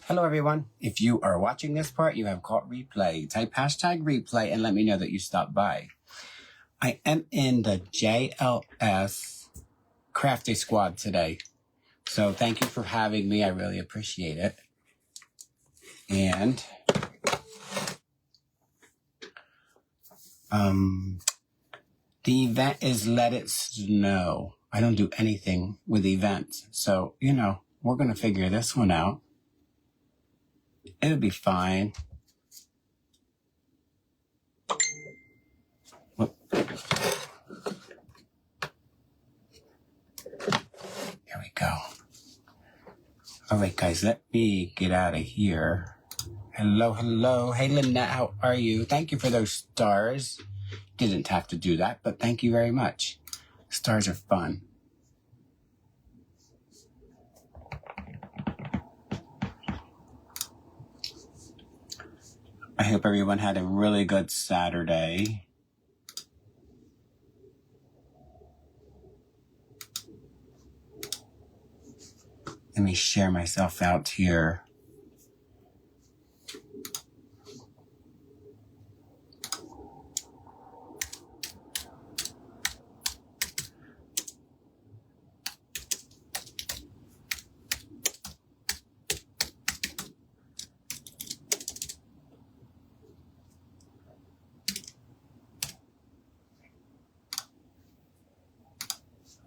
Hello, everyone. If you are watching this part, you have caught replay. Type hashtag replay and let me know that you stopped by. I am in the JLS Crafty Squad today. So thank you for having me. I really appreciate it. And the event is Let It Snow. I don't do anything with events. So, we're going to figure this one out. It'll be fine. Whoop. Here we go. All right, guys, let me get out of here. Hello. Hey, Lynette, how are you? Thank you for those stars. Didn't have to do that, but thank you very much. Stars are fun. I hope everyone had a really good Saturday. Let me share myself out here.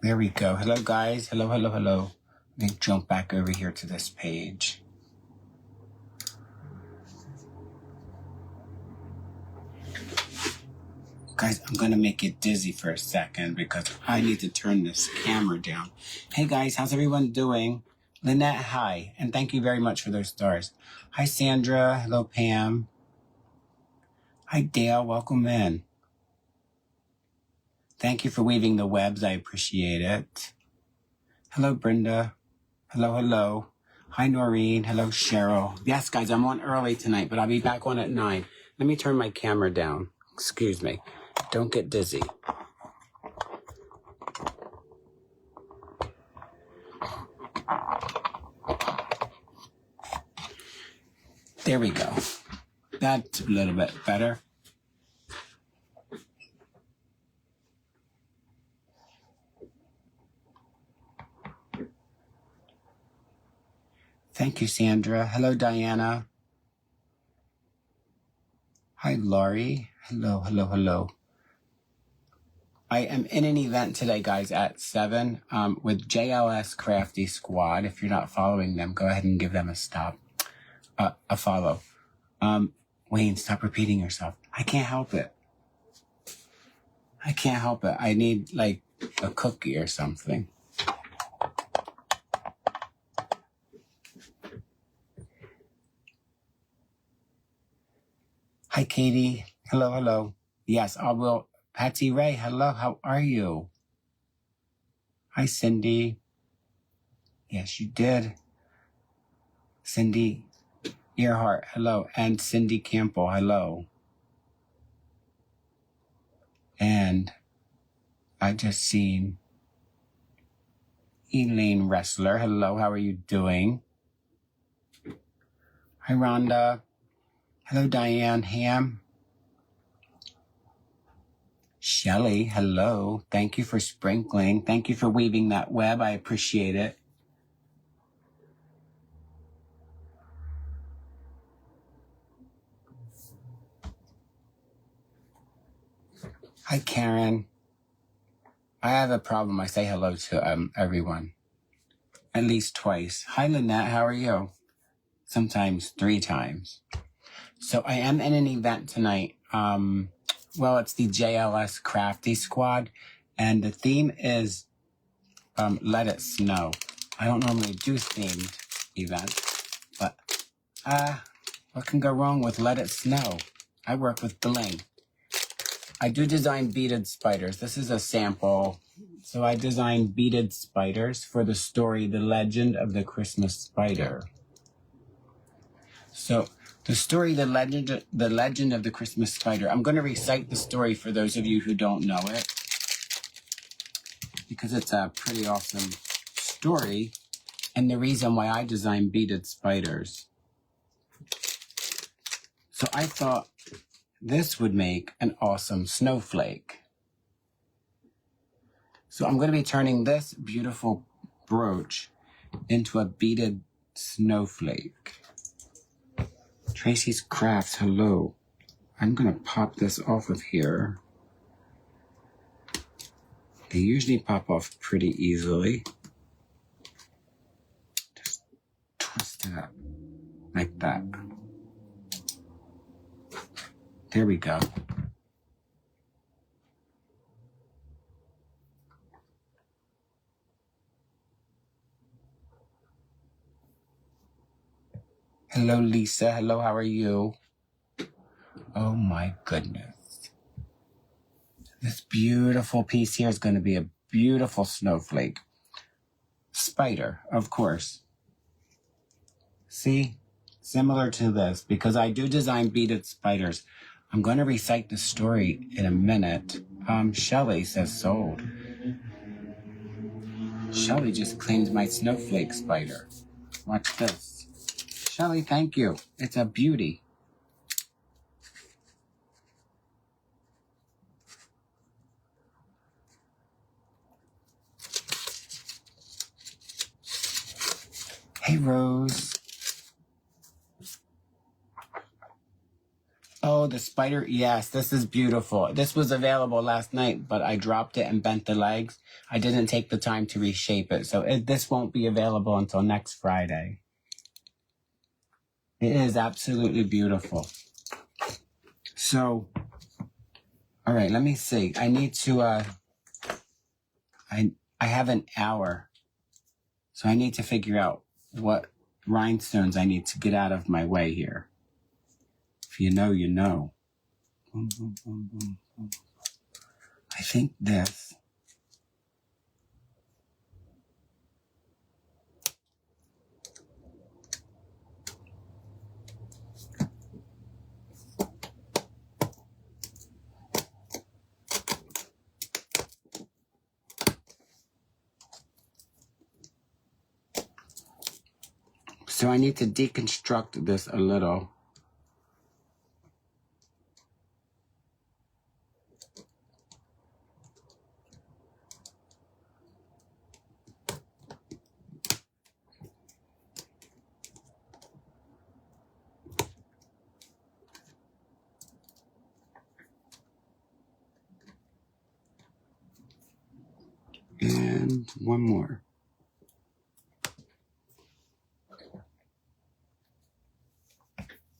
There we go. Hello, guys. Hello. Let me jump back over here to this page. Guys, I'm going to make it dizzy for a second because I need to turn this camera down. Hey, guys. How's everyone doing? Lynette, hi. And thank you very much for those stars. Hi, Sandra. Hello, Pam. Hi, Dale. Welcome in. Thank you for weaving the webs. I appreciate it. Hello, Brenda. Hello. Hi, Noreen. Hello, Cheryl. Yes, guys, I'm on early tonight, but I'll be back on at 9. Let me turn my camera down. Excuse me. Don't get dizzy. There we go. That's a little bit better. Thank you, Sandra. Hello, Diana. Hi, Laurie. Hello. I am in an event today, guys, at 7 with JLS Crafty Squad. If you're not following them, go ahead and give them a follow. Wayne, stop repeating yourself. I can't help it. I need, like, a cookie or something. Hi, Katie. Hello. Yes, I will. Patsy Ray, hello. How are you? Hi, Cindy. Yes, you did. Cindy Earhart, hello. And Cindy Campbell, hello. And I just seen Elaine Wrestler. Hello, how are you doing? Hi, Rhonda. Hello, Diane Ham. Shelly, hello. Thank you for sprinkling. Thank you for weaving that web. I appreciate it. Hi, Karen. I have a problem. I say hello to everyone. At least twice. Hi, Lynette. How are you? Sometimes 3 times. So I am in an event tonight. Well, it's the JLS Crafty Squad, and the theme is Let It Snow. I don't normally do themed events, but what can go wrong with Let It Snow? I work with bling. I do design beaded spiders. This is a sample. So I designed beaded spiders for the story, The Legend of the Christmas Spider. So the story, the legend of the Christmas Spider. I'm going to recite the story for those of you who don't know it, because it's a pretty awesome story and the reason why I design beaded spiders. So I thought this would make an awesome snowflake. So I'm going to be turning this beautiful brooch into a beaded snowflake. Tracy's Crafts, hello. I'm going to pop this off of here. They usually pop off pretty easily. Just twist it up like that. There we go. Hello, Lisa. Hello, how are you? Oh my goodness. This beautiful piece here is going to be a beautiful snowflake. Spider, of course. See? Similar to this, because I do design beaded spiders. I'm going to recite the story in a minute. Shelly says sold. Shelly just claimed my snowflake spider. Watch this. Shelly, thank you. It's a beauty. Hey, Rose. Oh, the spider. Yes, this is beautiful. This was available last night, but I dropped it and bent the legs. I didn't take the time to reshape it, so this won't be available until next Friday. It is absolutely beautiful. So, all right, let me see. I need to, I have an hour, so I need to figure out what rhinestones I need to get out of my way here. If you know, you know. Boom, boom, boom, boom, boom. I think this. So I need to deconstruct this a little. And one more.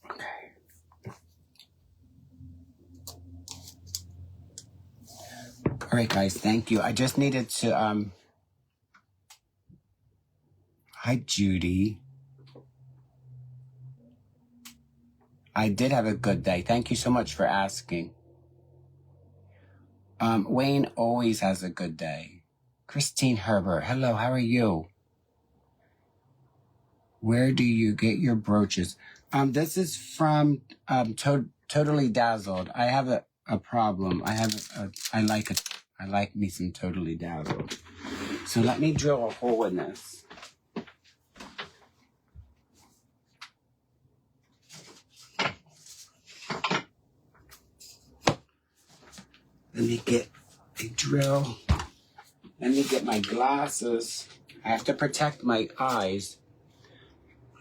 Okay. All right, guys, thank you. I just needed to, hi, Judy. I did have a good day. Thank you so much for asking. Wayne always has a good day. Christine Herbert, hello, how are you? Where do you get your brooches? This is from Totally Dazzled. I have a problem. I like me some Totally Dazzled. So let me drill a hole in this. Let me get a drill. Let me get my glasses. I have to protect my eyes.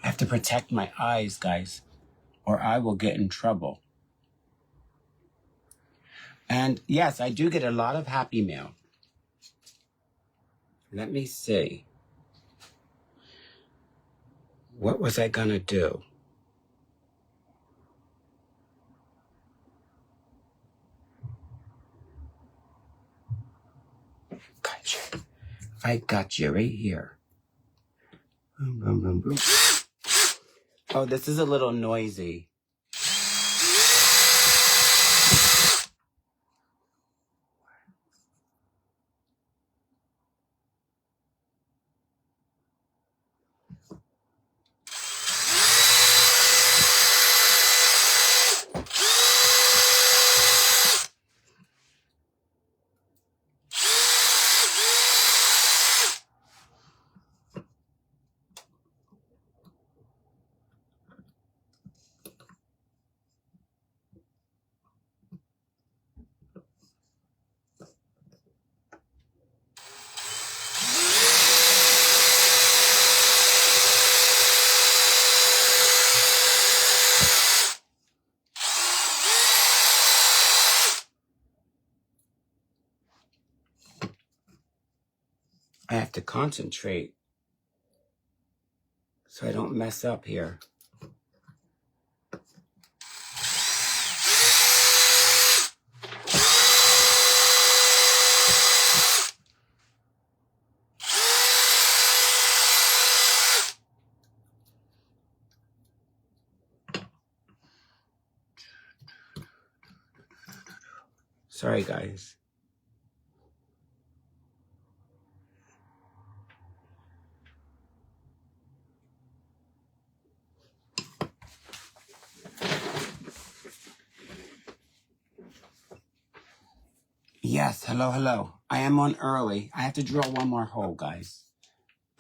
I have to protect my eyes, guys, or I will get in trouble. And yes, I do get a lot of happy mail. Let me see. What was I gonna do? Gotcha. I got you right here. Boom, boom, boom, boom. Oh, this is a little noisy. I have to concentrate so I don't mess up here. Sorry, guys. Yes, hello. I am on early. I have to drill one more hole, guys.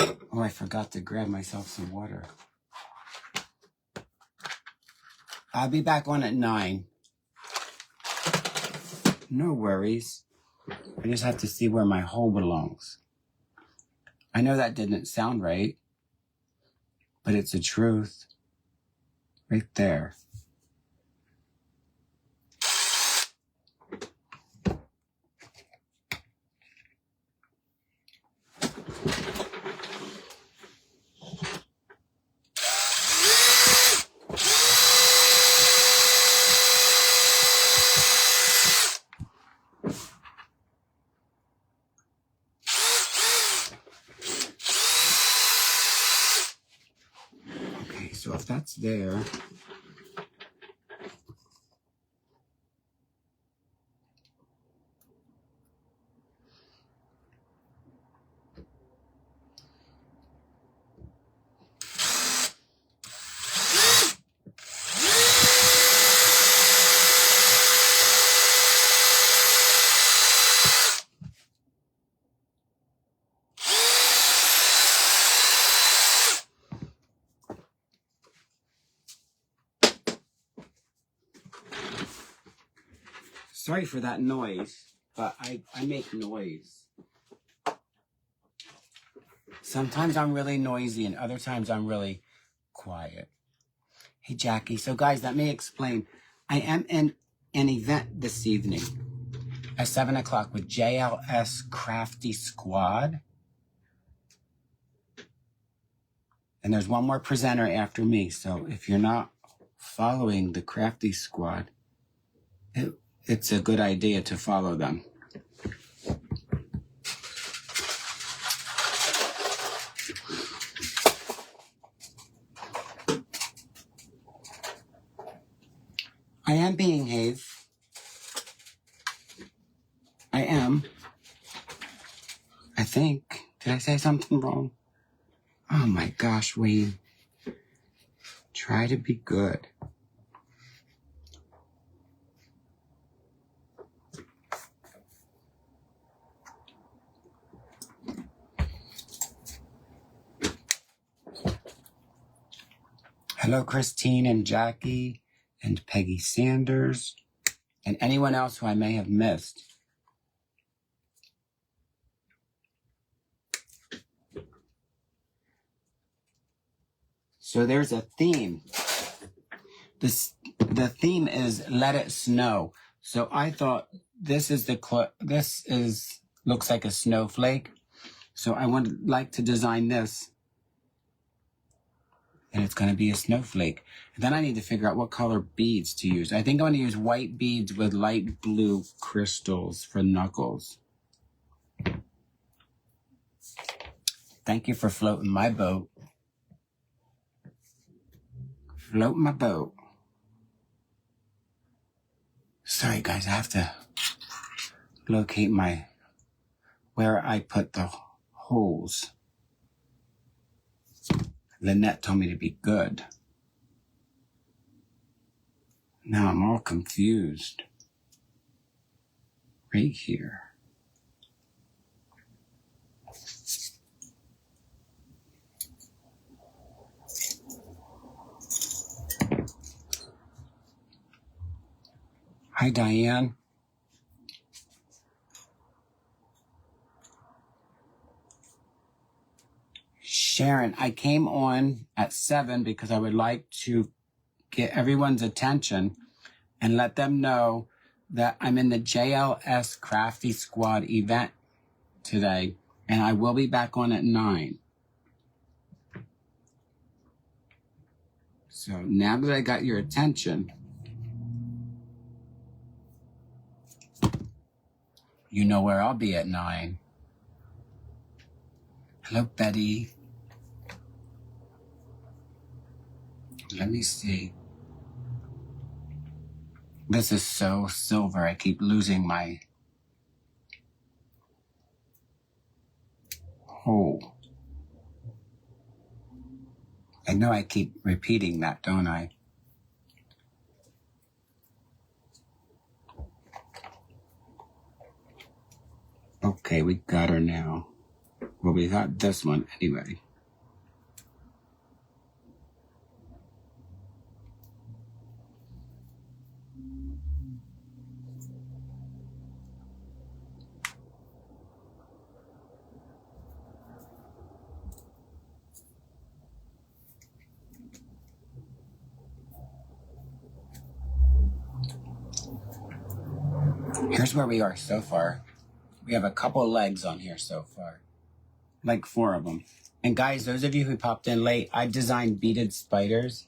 Oh, I forgot to grab myself some water. I'll be back on at 9. No worries. I just have to see where my hole belongs. I know that didn't sound right, but it's the truth. Right there. Okay, so if that's there, sorry for that noise, but I make noise. Sometimes I'm really noisy and other times I'm really quiet. Hey, Jackie. So, guys, let me explain. I am in an event this evening at 7 o'clock with JLS Crafty Squad. And there's one more presenter after me. So if you're not following the Crafty Squad, it's a good idea to follow them. I am being hazed. I am. I think. Did I say something wrong? Oh my gosh, Wayne. Try to be good. Hello, Christine and Jackie and Peggy Sanders and anyone else who I may have missed. So there's a theme. The theme is Let It Snow. So I thought this looks like a snowflake. So I would like to design this. And it's going to be a snowflake. And then I need to figure out what color beads to use. I think I'm going to use white beads with light blue crystals for knuckles. Thank you for floating my boat. Float my boat. Sorry, guys, I have to locate where I put the holes. Lynette told me to be good. Now I'm all confused. Right here. Hi, Diane. Sharon, I came on at 7 because I would like to get everyone's attention and let them know that I'm in the JLS Crafty Squad event today. And I will be back on at 9. So now that I got your attention, you know where I'll be at 9. Hello, Betty. Let me see. This is so silver. I keep losing my... Oh. I know I keep repeating that, don't I? Okay, we got her now. Well, we got this one anyway. Here's where we are so far. We have a couple legs on here so far. Like 4 of them. And guys, those of you who popped in late, I designed beaded spiders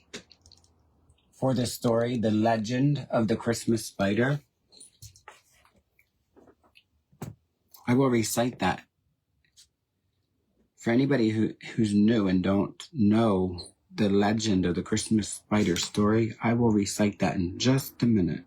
for the story, The Legend of the Christmas Spider. I will recite that. For anybody who's new and don't know the legend of the Christmas Spider story, I will recite that in just a minute.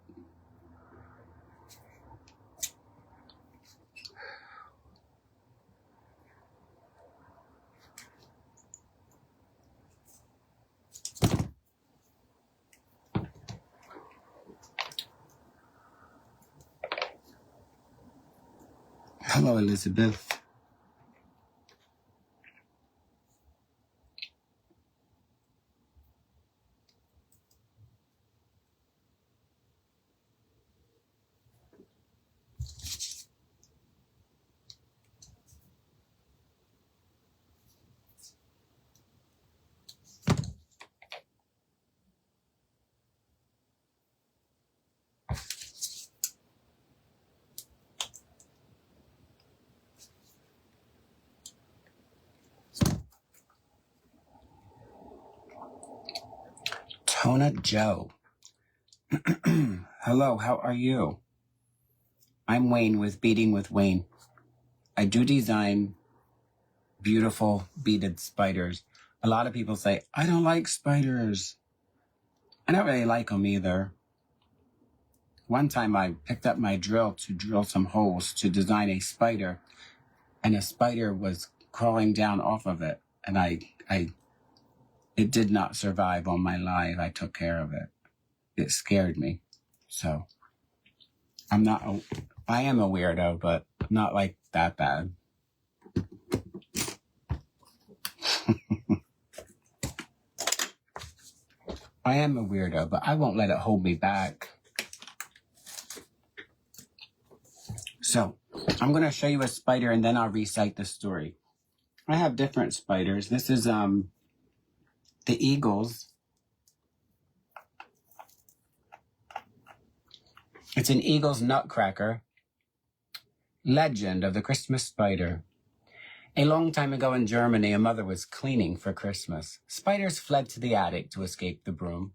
Hello, Elizabeth. Tona Joe. Hello, how are you? I'm Wayne with Beading with Wayne. I do design beautiful beaded spiders. A lot of people say, I don't like spiders. I don't really like them either. One time I picked up my drill to drill some holes to design a spider, and a spider was crawling down off of it. And it did not survive on my life. I took care of it. It scared me. So I am a weirdo, but not like that bad. I am a weirdo, but I won't let it hold me back. So I'm going to show you a spider and then I'll recite the story. I have different spiders. This is the Eagles. It's an Eagles nutcracker. Legend of the Christmas Spider. A long time ago in Germany, a mother was cleaning for Christmas. Spiders fled to the attic to escape the broom.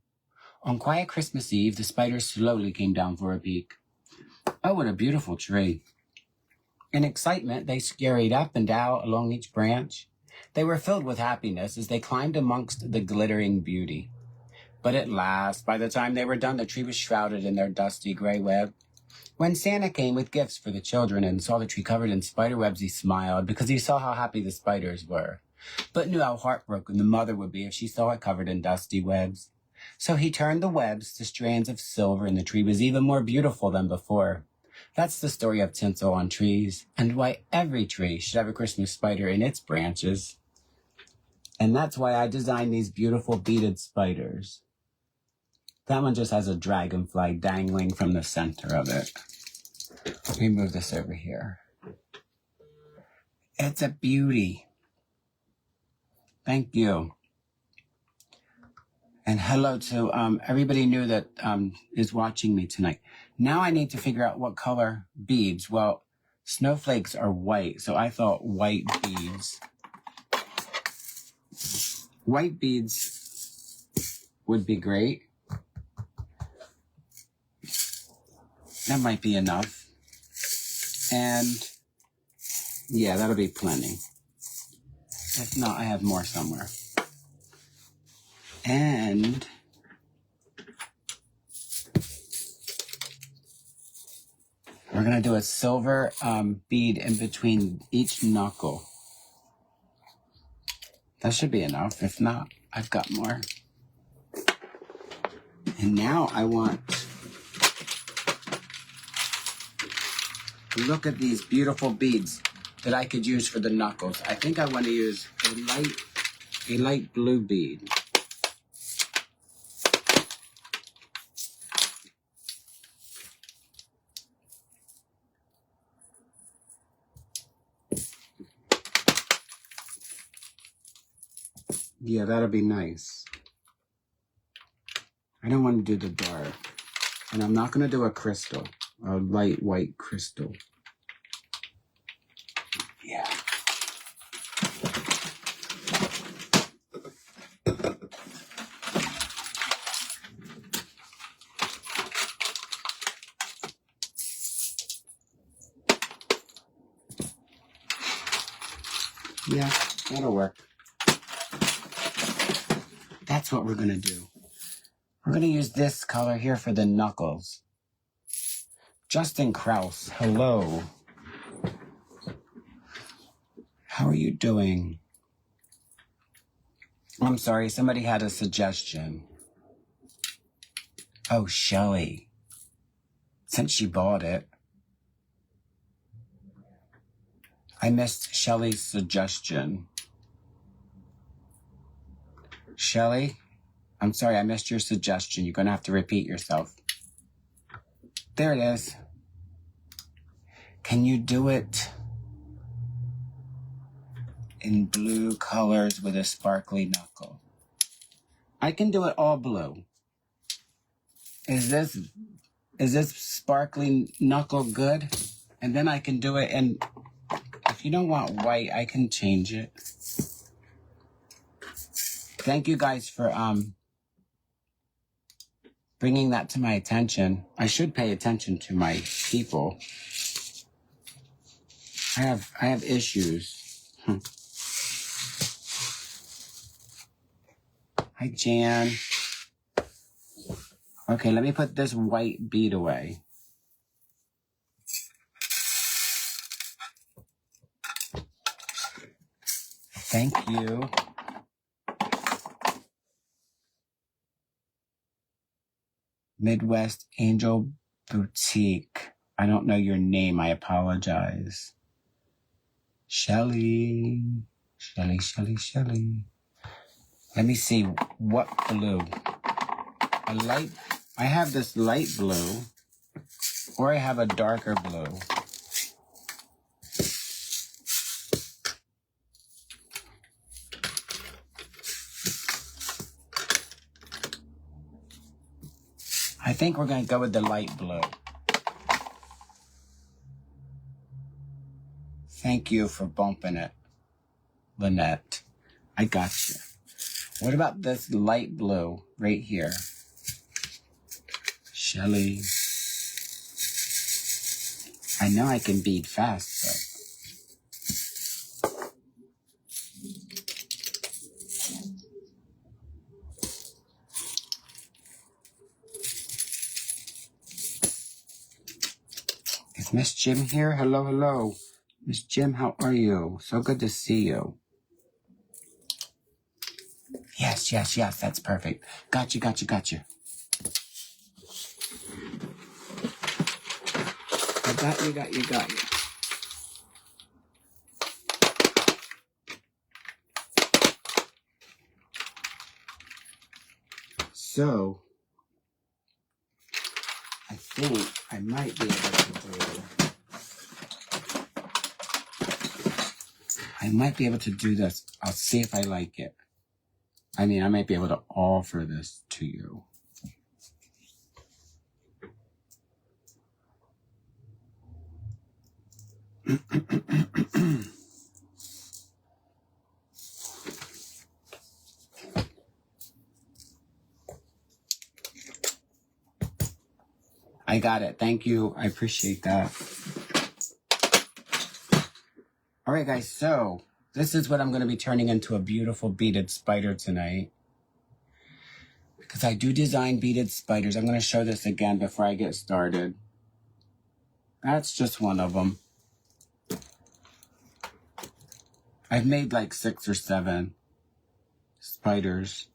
On quiet Christmas Eve, the spiders slowly came down for a peek. Oh, what a beautiful tree. In excitement, they scurried up and down along each branch. They were filled with happiness as they climbed amongst the glittering beauty. But at last, by the time they were done, the tree was shrouded in their dusty gray web. When Santa came with gifts for the children and saw the tree covered in spider webs, he smiled because he saw how happy the spiders were, but knew how heartbroken the mother would be if she saw it covered in dusty webs. So he turned the webs to strands of silver, and the tree was even more beautiful than before. That's the story of tinsel on trees, and why every tree should have a Christmas spider in its branches. And that's why I designed these beautiful beaded spiders. That one just has a dragonfly dangling from the center of it. Let me move this over here. It's a beauty. Thank you. And hello to everybody new that is watching me tonight. Now I need to figure out what color beads. Well, Snowflakes are white, so I thought white beads. White beads would be great. That might be enough. And yeah, that'll be plenty. If not, I have more somewhere. And we're going to do a silver bead in between each knuckle. That should be enough. If not, I've got more. And now I want to look at these beautiful beads that I could use for the knuckles. I think I want to use a light blue bead. Yeah, that'll be nice. I don't want to do the dark. And I'm not going to do a crystal, a light white crystal. Yeah. Yeah, that'll work. That's what we're going to do. We're going to use this color here for the knuckles. Justin Krause, hello. How are you doing? I'm sorry, somebody had a suggestion. Oh, Shelly. Since she bought it. I missed Shelly's suggestion. Shelly, I'm sorry, I missed your suggestion. You're going to have to repeat yourself. There it is. Can you do it in blue colors with a sparkly knuckle? I can do it all blue. Is this sparkly knuckle good? And then I can do it in, if you don't want white, I can change it. Thank you guys for bringing that to my attention. I should pay attention to my people. I have issues. Hi, Jan. Okay, let me put this white bead away. Thank you. Midwest Angel Boutique. I don't know your name. I apologize. Shelly. Shelly. Let me see what blue. I have this light blue, or I have a darker blue. I think we're going to go with the light blue. Thank you for bumping it, Lynette. I got you. What about this light blue right here? Shelly. I know I can bead fast, but... Is Miss Jim here? Hello. Miss Jim, how are you? So good to see you. Yes, that's perfect. Got you. I got you. So, I think I might be able to do this. I'll see if I like it. I mean, I might be able to offer this to you. I got it. Thank you. I appreciate that. All right, guys. So this is what I'm going to be turning into a beautiful beaded spider tonight. Because I do design beaded spiders. I'm going to show this again before I get started. That's just one of them. I've made like 6 or 7 spiders.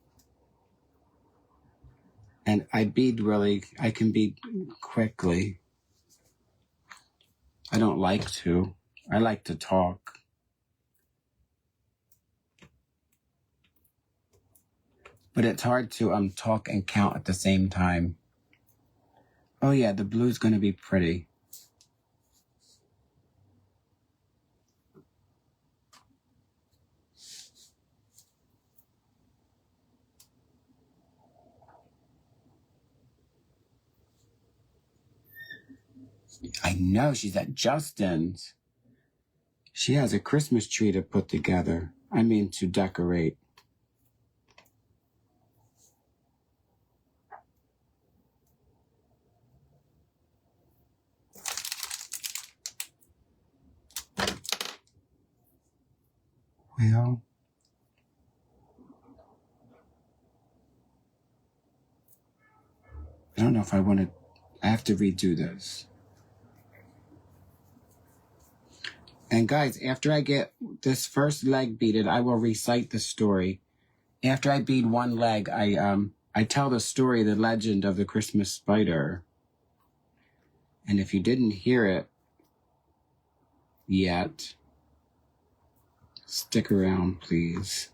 And I can bead quickly. I don't like to. I like to talk. But it's hard to talk and count at the same time. Oh yeah, the blue's going to be pretty. I know, she's at Justin's. She has a Christmas tree to put together. I mean, to decorate. Well, I don't know if I want to. I have to redo this. And guys, after I get this first leg beaded, I will recite the story. After I bead one leg, I tell the story, the legend of the Christmas spider. And if you didn't hear it yet, stick around, please.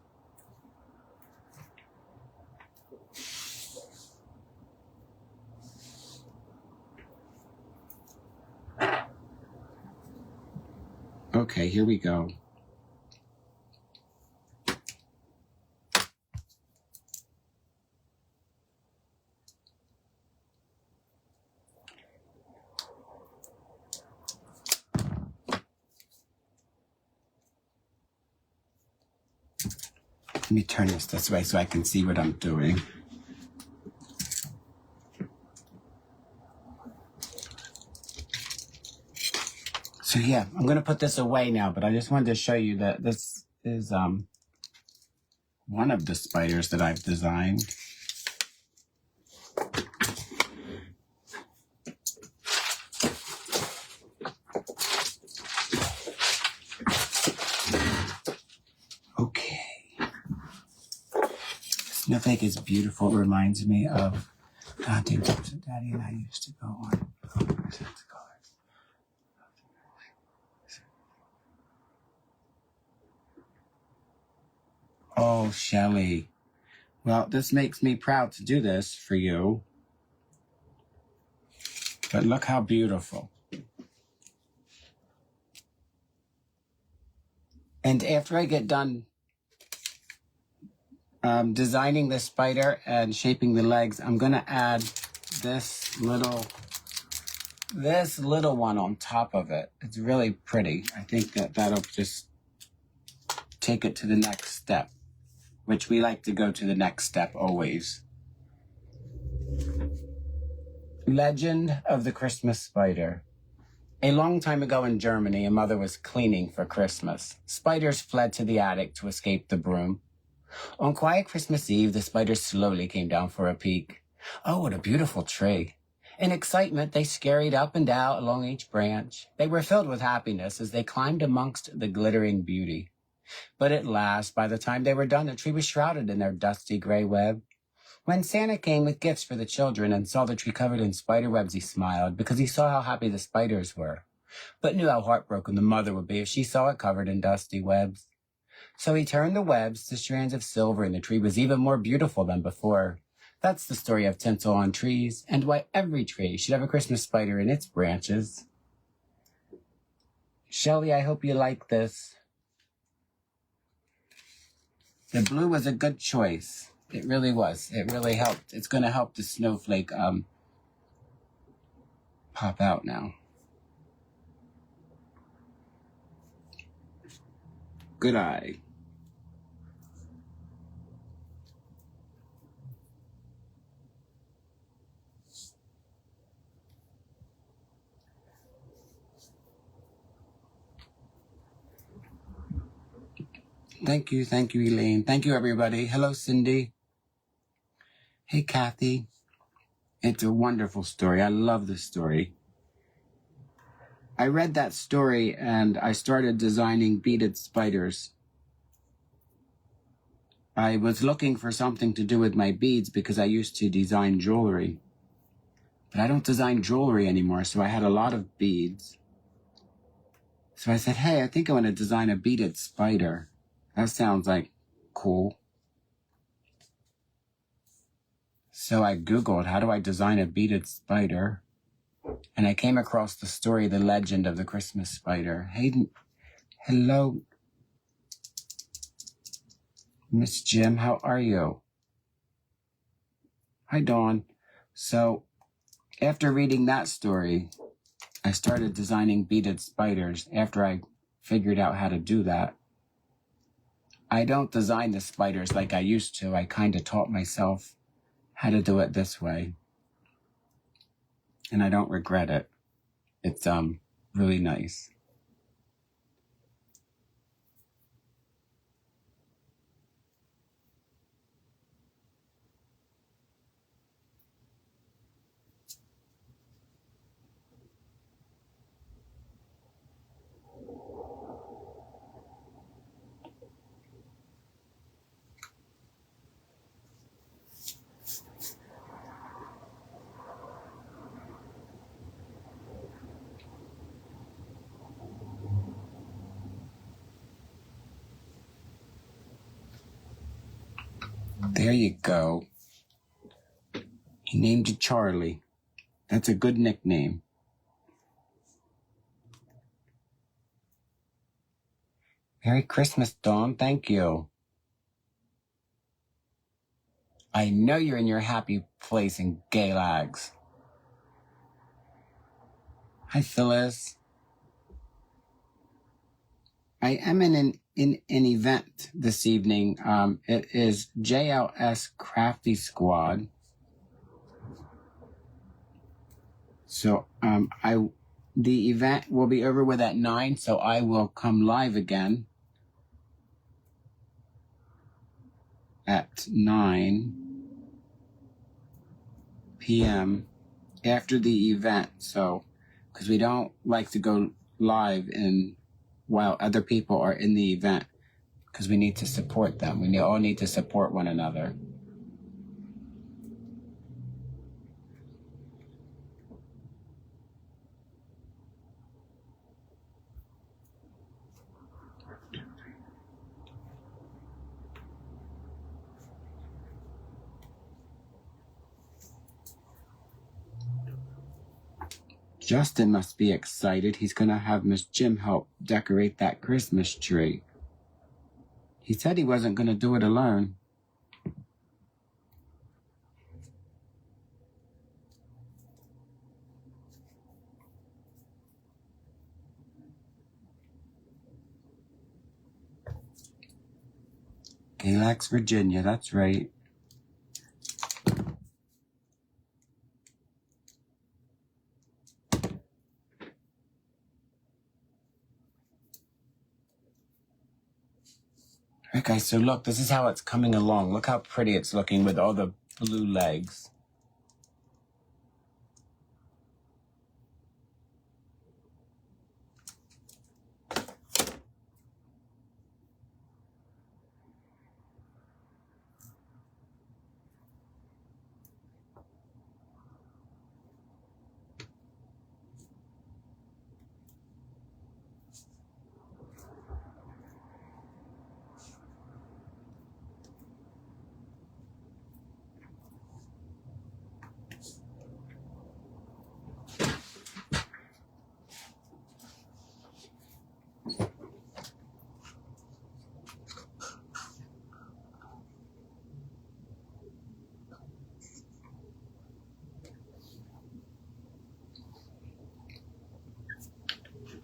Okay, here we go. Let me turn this way so I can see what I'm doing. So yeah, I'm going to put this away now, but I just wanted to show you that this is one of the spiders that I've designed. Okay. Snowflake is beautiful. It reminds me of Dante Jobs that Daddy and I used to go on. Oh, Shelley. Well, this makes me proud to do this for you. But look how beautiful. And after I get done designing this spider and shaping the legs, I'm going to add this little one on top of it. It's really pretty. I think that'll just take it to the next step, which we like to go to the next step always. Legend of the Christmas Spider. A long time ago in Germany, a mother was cleaning for Christmas. Spiders fled to the attic to escape the broom. On quiet Christmas Eve, the spiders slowly came down for a peek. Oh, what a beautiful tree. In excitement, they scurried up and down along each branch. They were filled with happiness as they climbed amongst the glittering beauty. But at last, by the time they were done, the tree was shrouded in their dusty gray web. When Santa came with gifts for the children and saw the tree covered in spider webs, he smiled because he saw how happy the spiders were, but knew how heartbroken the mother would be if she saw it covered in dusty webs. So he turned the webs to strands of silver, and the tree was even more beautiful than before. That's the story of tinsel on trees, and why every tree should have a Christmas spider in its branches. Shelley, I hope you like this. The blue was a good choice. It really was. It really helped. It's going to help the snowflake pop out now. Good eye. Thank you, Elaine. Thank you, everybody. Hello, Cindy. Hey, Kathy. It's a wonderful story. I love this story. I read that story and I started designing beaded spiders. I was looking for something to do with my beads because I used to design jewelry. But I don't design jewelry anymore, so I had a lot of beads. So I said, hey, I think I want to design a beaded spider. That sounds like cool. So I Googled, how do I design a beaded spider? And I came across the story, The Legend of the Christmas Spider. Hayden, hello, Miss Jim, how are you? Hi, Dawn. So after reading that story, I started designing beaded spiders after I figured out how to do that. I don't design the spiders like I used to. I kind of taught myself how to do it this way. And I don't regret it. It's really nice. There you go. He named you Charlie. That's a good nickname. Merry Christmas, Dawn. Thank you. I know you're in your happy place in Galags. Hi, Phyllis. I am in an event this evening. It is JLS Crafty Squad. So the event will be over with at 9, so I will come live again at 9 p.m. after the event. So, because we don't like to go live while other people are in the event, because we need to support them. We all need to support one another. Justin must be excited. He's going to have Miss Jim help decorate that Christmas tree. He said he wasn't going to do it alone. Galax, Virginia, that's right. Alright guys, so look, this is how it's coming along. Look how pretty it's looking with all the blue legs.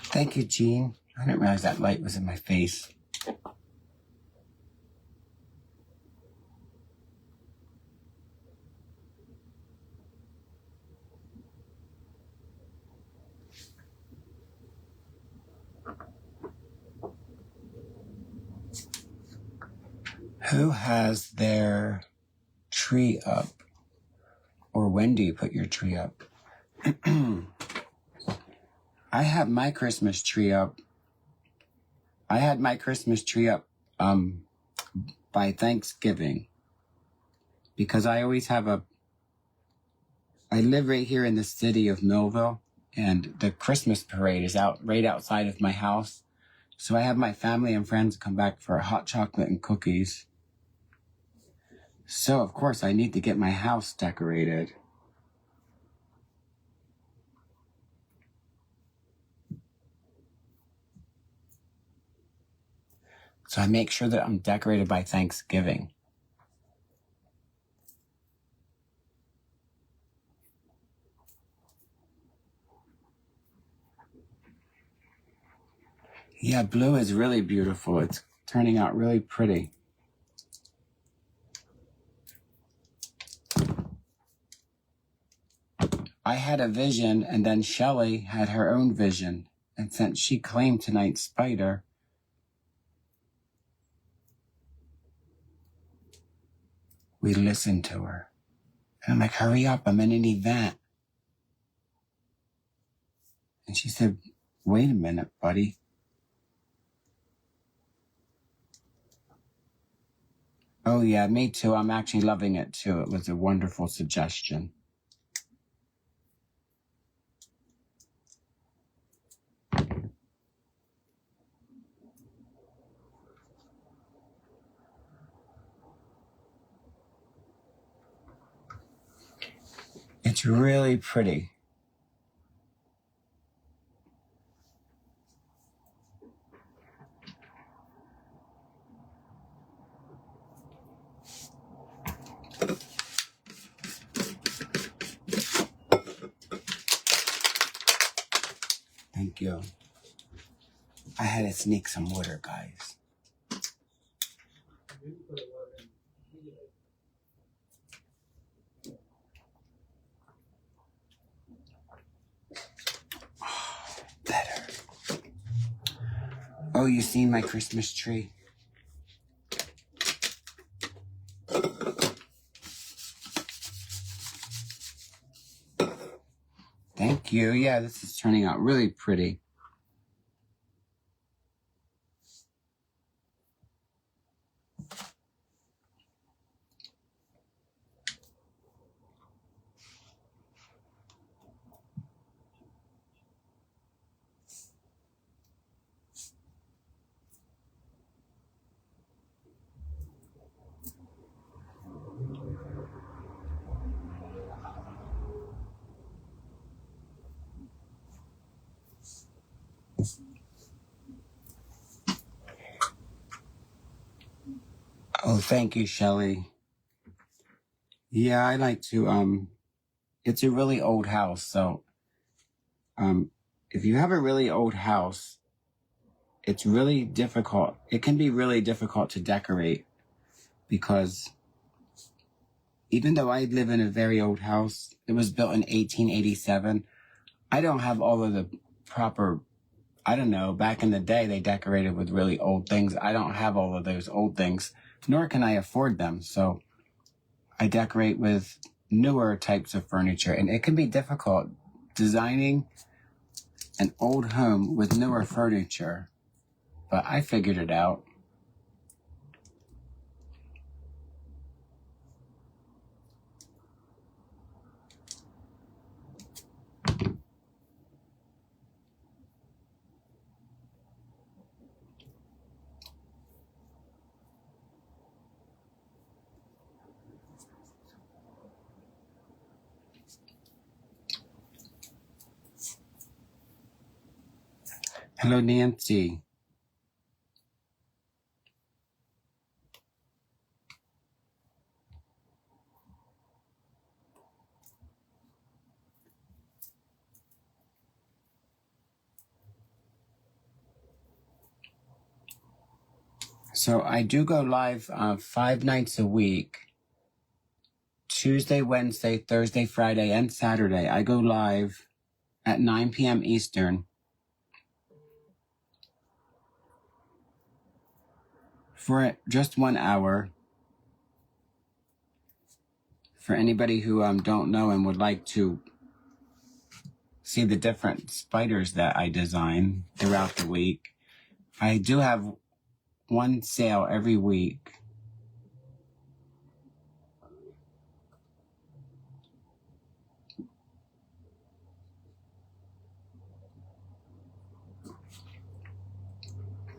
Thank you, Jean. I didn't realize that light was in my face. Who has their tree up? Or when do you put your tree up? I have my Christmas tree up. I had my Christmas tree up by Thanksgiving because I always have I live right here in the city of Millville, and the Christmas parade is out right outside of my house. So I have my family and friends come back for hot chocolate and cookies. So, of course, I need to get my house decorated. So I make sure that I'm decorated by Thanksgiving. Yeah, blue is really beautiful. It's turning out really pretty. I had a vision, and then Shelley had her own vision. And since she claimed tonight's spider, we listened to her. And I'm like, hurry up, I'm in an event. And she said, wait a minute, buddy. Oh yeah, me too. I'm actually loving it too. It was a wonderful suggestion. It's really pretty. Thank you. I had to sneak some water, guys. Better. Oh, you seen my Christmas tree? Thank you. Yeah, this is turning out really pretty. Oh, thank you, Shelley. Yeah, I like to, it's a really old house, so, if you have a really old house, it's really difficult. It can be really difficult to decorate because even though I live in a very old house, it was built in 1887. I don't have all of the proper, I don't know, back in the day, they decorated with really old things. I don't have all of those old things, nor can I afford them. So I decorate with newer types of furniture, and it can be difficult designing an old home with newer furniture, but I figured it out. Hello, Nancy. So I do go live 5 nights a week. Tuesday, Wednesday, Thursday, Friday, and Saturday. I go live at 9 p.m. Eastern for just 1 hour. For anybody who don't know and would like to see the different spiders that I design throughout the week, I do have one sale every week.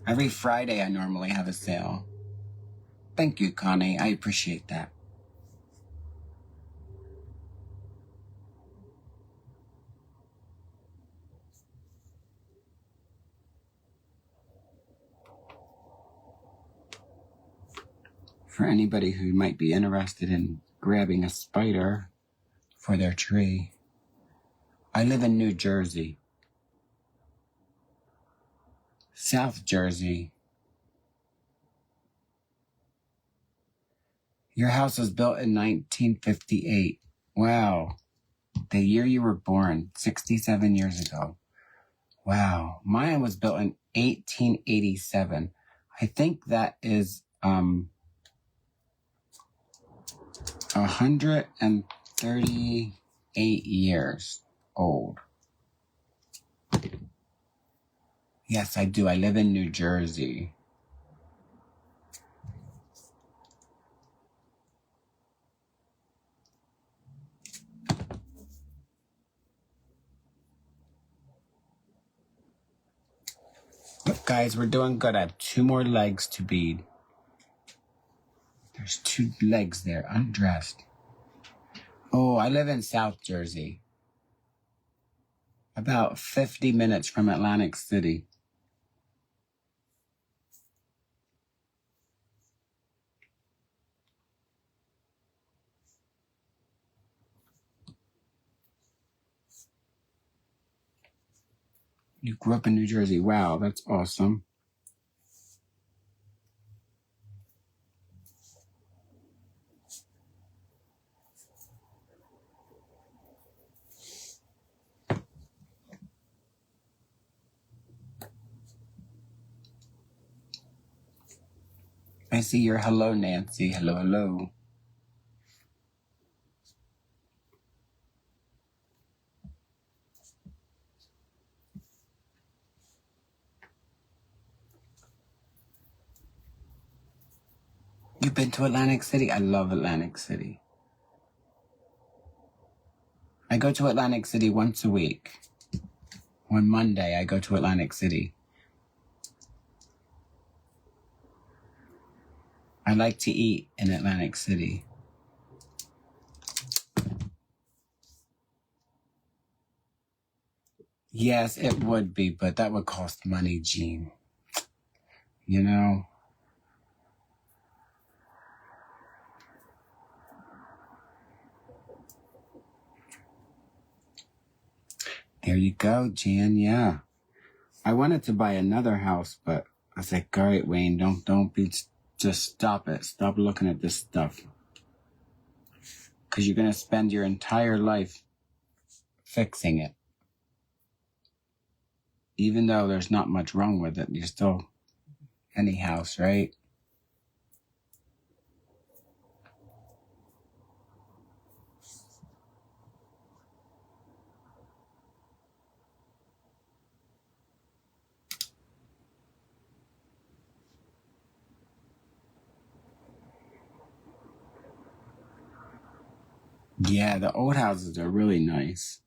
Every Friday I normally have a sale. Thank you, Connie. I appreciate that. For anybody who might be interested in grabbing a spider for their tree, I live in New Jersey. South Jersey. Your house was built in 1958. Wow. The year you were born, 67 years ago. Wow. Mine was built in 1887. I think that is 138 years old. Yes, I do. I live in New Jersey. Look, guys, we're doing good. I have 2 more legs to bead. There's 2 legs there, undressed. Oh, I live in South Jersey. About 50 minutes from Atlantic City. You grew up in New Jersey. Wow, that's awesome. I see your hello, Nancy. Hello, hello. You've been to Atlantic City? I love Atlantic City. I go to Atlantic City once a week. On Monday, I go to Atlantic City. I like to eat in Atlantic City. Yes, it would be, but that would cost money, Gene. You know? There you go, Jan. Yeah. I wanted to buy another house, but I was like, all right, Wayne, don't be, just stop it. Stop looking at this stuff. Because you're going to spend your entire life fixing it. Even though there's not much wrong with it, you're still any house, right? Yeah, the old houses are really nice.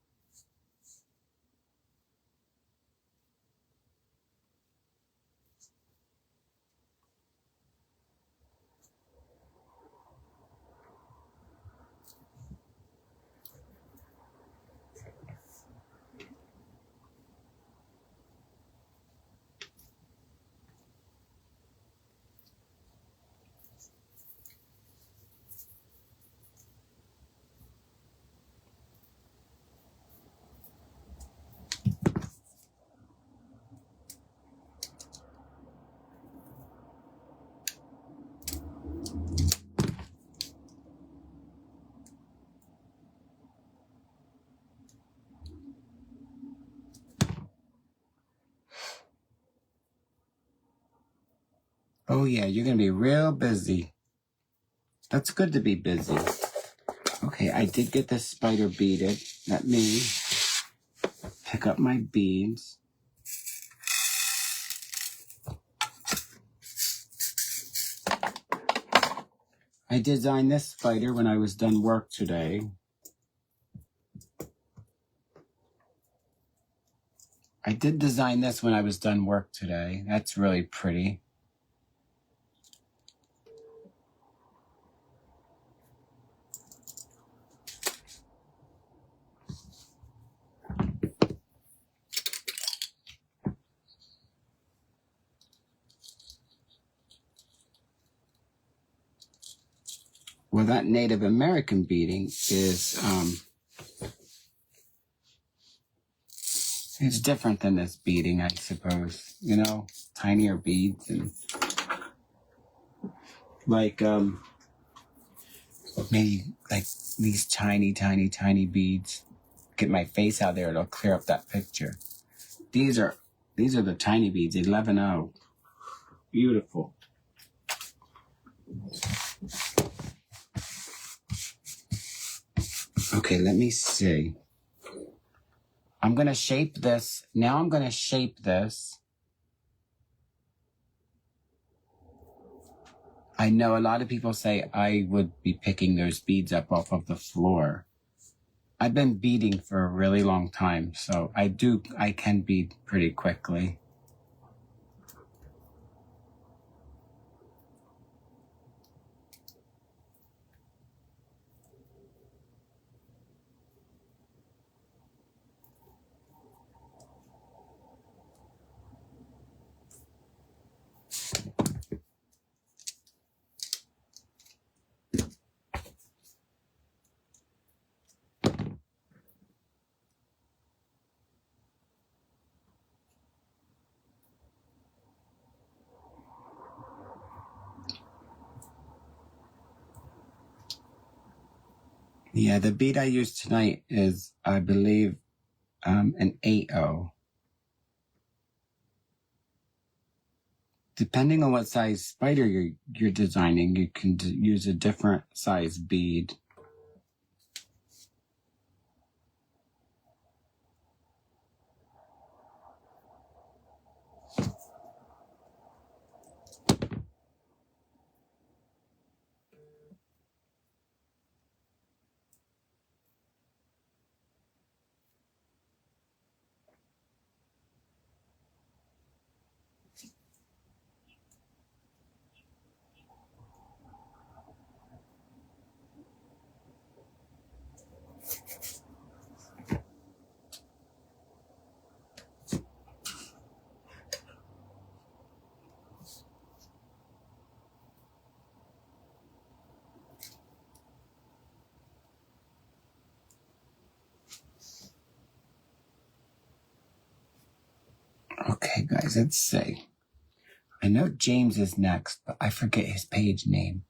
Oh yeah, you're going to be real busy. That's good to be busy. Okay, I did get the spider beaded. Let me pick up my beads. I designed this spider when I was done work today. I did design this when I was done work today. That's really pretty. Well, that Native American beading is, it's different than this beading, I suppose. You know, tinier beads and like, maybe like these tiny, tiny, tiny beads. Get my face out there, it'll clear up that picture. These are the tiny beads, 11-0. Beautiful. Okay, let me see. I'm going to shape this. Now I'm going to shape this. I know a lot of people say I would be picking those beads up off of the floor. I've been beading for a really long time, so I can bead pretty quickly. Yeah, the bead I used tonight is, I believe, an 8-0. Depending on what size spider you're designing, you can use a different size bead. Okay, guys, let's see. I know James is next, but I forget his page name.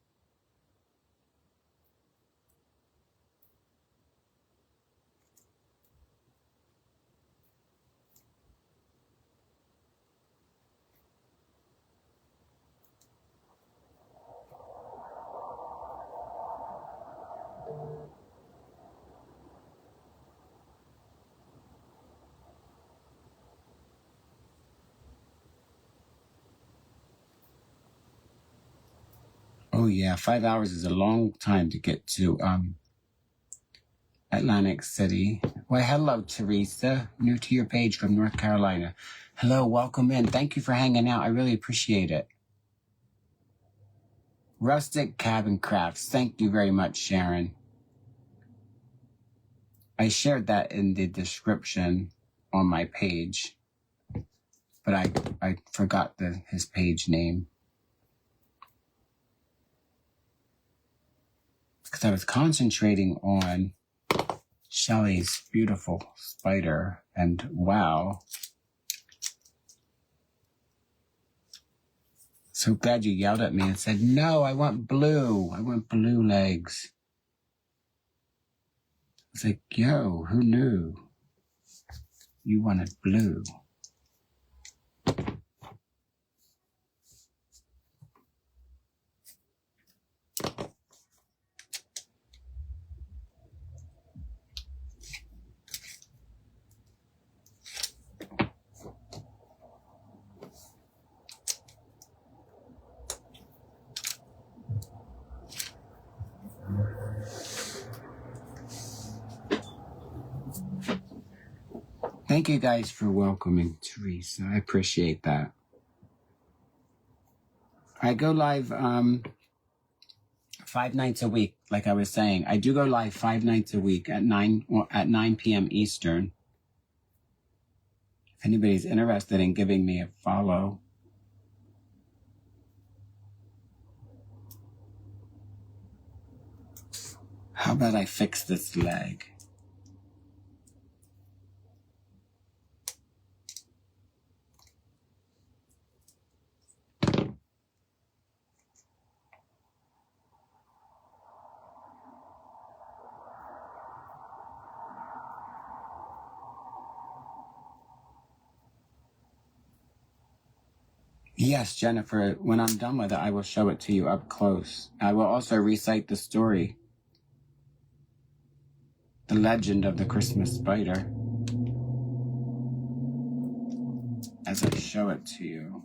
Oh yeah, 5 hours is a long time to get to Atlantic City. Well, hello, Teresa. New to your page from North Carolina. Hello, welcome in. Thank you for hanging out. I really appreciate it. Rustic Cabin Crafts. Thank you very much, Sharon. I shared that in the description on my page, but I forgot his page name. Because I was concentrating on Shelly's beautiful spider, and wow. So glad you yelled at me and said, no, I want blue. I want blue legs. I was like, yo, who knew? You wanted blue. Thank you guys for welcoming Teresa. I appreciate that. I go live 5 nights a week, like I was saying. I do go live 5 nights a week at 9 p.m. Eastern. If anybody's interested in giving me a follow. How about I fix this leg? Yes, Jennifer, when I'm done with it, I will show it to you up close. I will also recite the story. The legend of the Christmas spider. As I show it to you.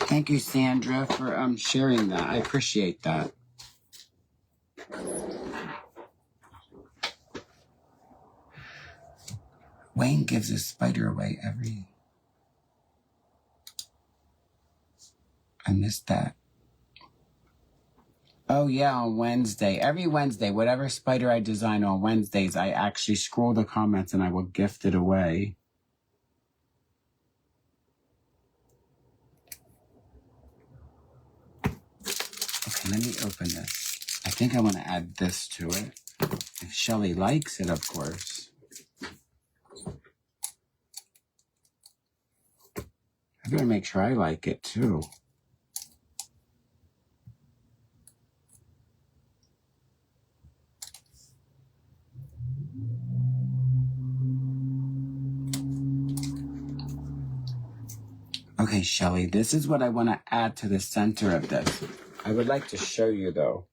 Thank you, Sandra, for sharing that. I appreciate that. Wayne gives his spider away every... I missed that. Oh, yeah, on Wednesday. Every Wednesday, whatever spider I design on Wednesdays, I actually scroll the comments and I will gift it away. Okay, let me open this. I think I want to add this to it. If Shelly likes it, of course. I better make sure I like it, too. Okay, Shelly, this is what I want to add to the center of this. I would like to show you, though.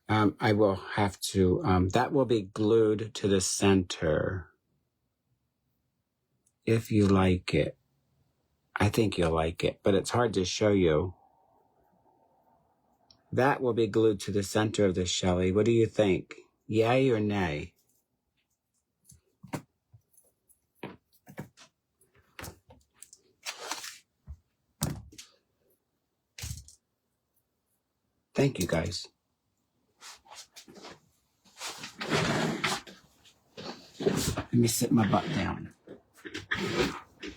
I will have to, that will be glued to the center. If you like it. I think you'll like it, but it's hard to show you. That will be glued to the center of the Shelly. What do you think? Yay or nay? Thank you, guys. Let me sit my butt down.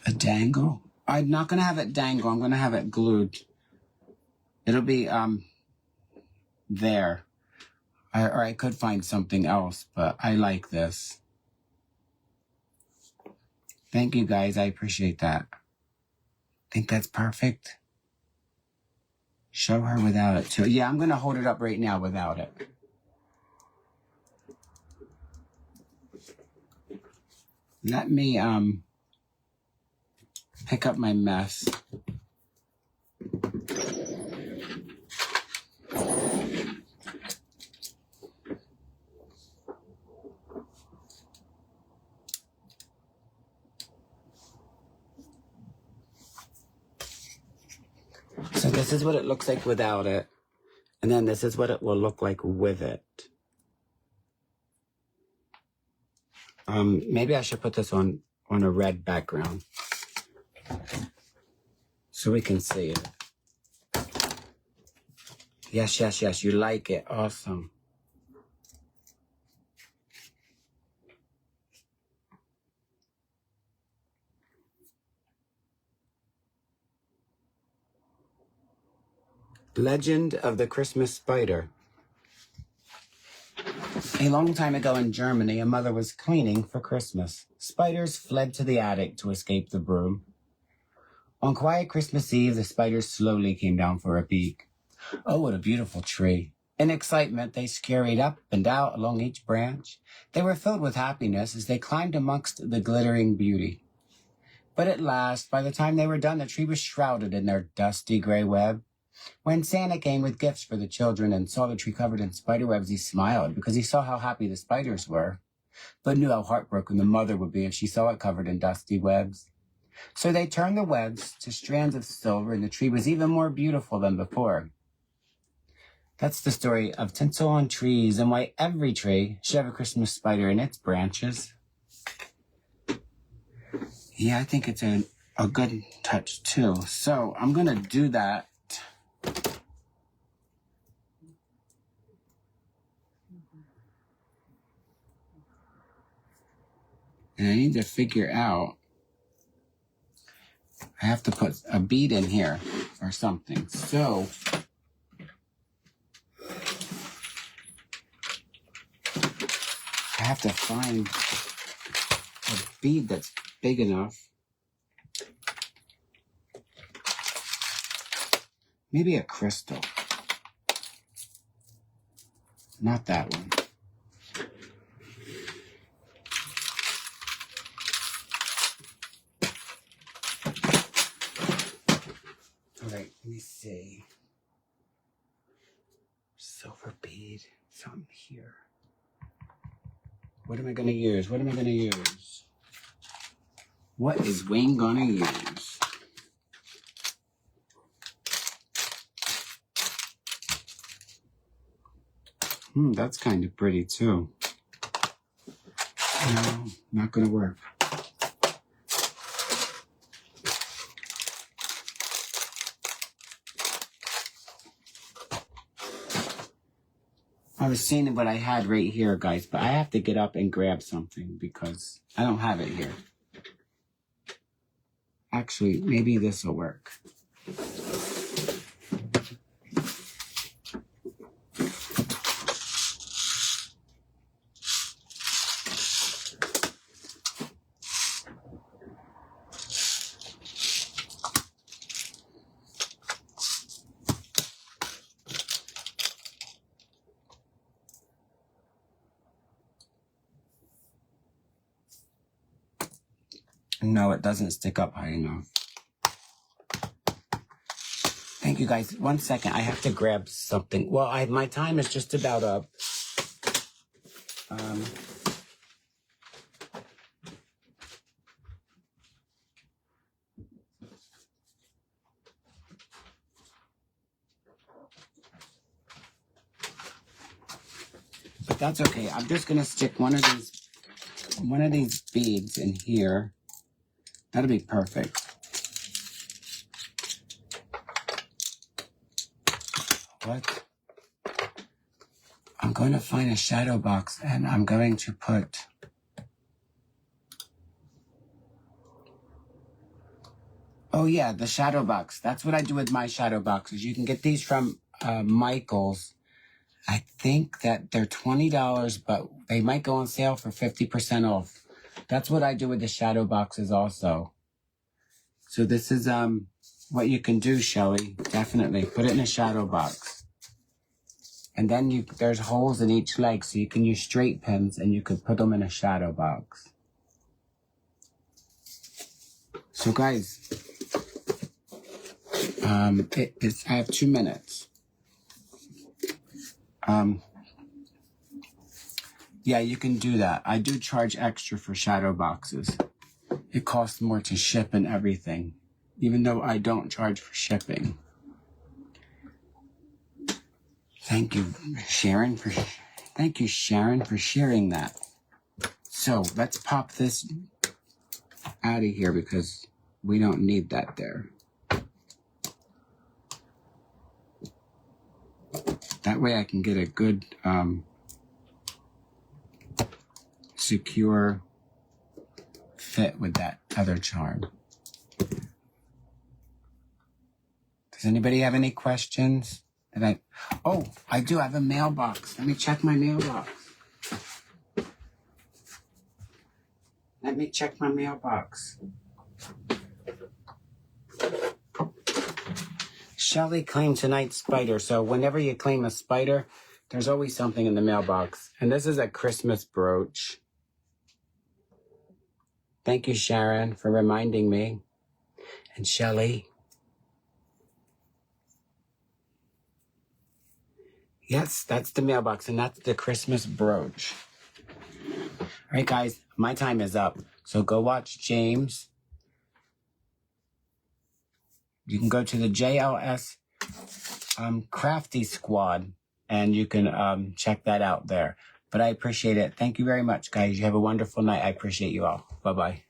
A dangle? I'm not going to have it dangle. I'm going to have it glued. It'll be, there. Or I could find something else, but I like this. Thank you, guys. I appreciate that. Think that's perfect? Show her without it, too. Yeah, I'm going to hold it up right now without it. Let me, pick up my mess. So this is what it looks like without it. And then this is what it will look like with it. Maybe I should put this on a red background. So we can see it. Yes, yes, yes. You like it. Awesome. Legend of the Christmas Spider. A long time ago in Germany, a mother was cleaning for Christmas. Spiders fled to the attic to escape the broom. On quiet Christmas Eve, the spiders slowly came down for a peek. Oh, what a beautiful tree. In excitement, they scurried up and out along each branch. They were filled with happiness as they climbed amongst the glittering beauty. But at last, by the time they were done, the tree was shrouded in their dusty gray web. When Santa came with gifts for the children and saw the tree covered in spider webs, he smiled because he saw how happy the spiders were, but knew how heartbroken the mother would be if she saw it covered in dusty webs. So they turned the webs to strands of silver, and the tree was even more beautiful than before. That's the story of tinsel on trees and why every tree should have a Christmas spider in its branches. Yeah, I think it's a good touch too. So I'm going to do that. And I need to figure out, I have to put a bead in here or something. So I have to find a bead that's big enough. Maybe a crystal. Not that one. All right, let me see. Silver bead, something here. What am I going to use? What is Wayne going to use? That's kind of pretty too. No, not going to work. I was seeing what I had right here, guys, but I have to get up and grab something because I don't have it here. Actually, maybe this will work. No, it doesn't stick up high enough. Thank you, guys. 1 second. I have to grab something. Well, my time is just about up. But that's okay. I'm just going to stick one of these beads in here. That'll be perfect. What? I'm going to find a shadow box and I'm going to put oh yeah, the shadow box. That's what I do with my shadow boxes. You can get these from Michael's. I think that they're $20, but they might go on sale for 50% off. That's what I do with the shadow boxes also. So this is what you can do, Shelly. Definitely put it in a shadow box. And then there's holes in each leg, so you can use straight pins and you could put them in a shadow box. So guys, I have 2 minutes. Yeah, you can do that. I do charge extra for shadow boxes. It costs more to ship and everything, even though I don't charge for shipping. Thank you, Sharon, for sharing that. So let's pop this out of here because we don't need that there. That way I can get a good, secure fit with that other charm. Does anybody have any questions? Oh, I do have a mailbox. Let me check my mailbox. Shelly claimed tonight's spider. So whenever you claim a spider, there's always something in the mailbox. And this is a Christmas brooch. Thank you, Sharon, for reminding me. And Shelley. Yes, that's the mailbox, and that's the Christmas brooch. All right, guys, my time is up. So go watch James. You can go to the JLS Crafty Squad, and you can check that out there. But I appreciate it. Thank you very much, guys. You have a wonderful night. I appreciate you all. Bye-bye.